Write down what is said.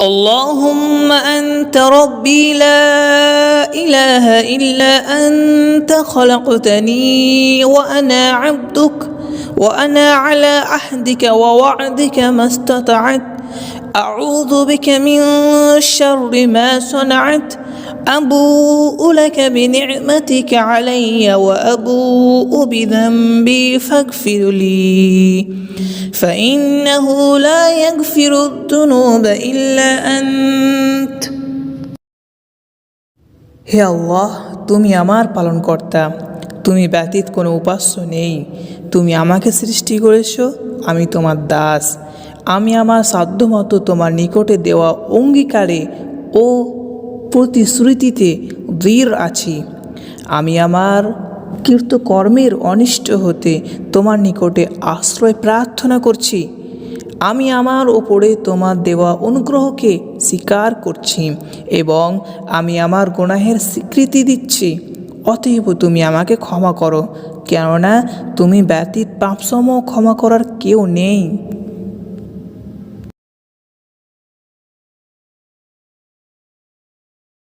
اللهم أنت ربي لا إله إلا أنت خلقتني وأنا عبدك وأنا على عهدك ووعدك ما استطعت أعوذ بك من شر ما صنعت أبوء لك بنعمتك علي وأبوء بذنبي فاغفر لي فإنه لا يغفر الذنوب إلا أنت। হে আল্লাহ, তুমি আমার পালনকর্তা, তুমি ব্যতীত কোনো উপাস্য নেই। তুমি আমাকে সৃষ্টি করেছ, আমি তোমার দাস। আমি আমার সাধ্যমতো তোমার নিকটে দেওয়া অঙ্গীকারে ও প্রতিশ্রুতিতে দৃঢ় আছি। আমি আমার কৃতকর্মের অনিষ্ট হতে তোমার নিকটে আশ্রয় প্রার্থনা করছি। আমি আমার ওপরে তোমার দেওয়া অনুগ্রহকে স্বীকার করছি এবং আমি আমার গুনাহের স্বীকৃতি দিচ্ছি। অতএব তুমি আমাকে ক্ষমা করো, কেননা তুমি ব্যতীত পাপসমূহ ক্ষমা করার কেউ নেই।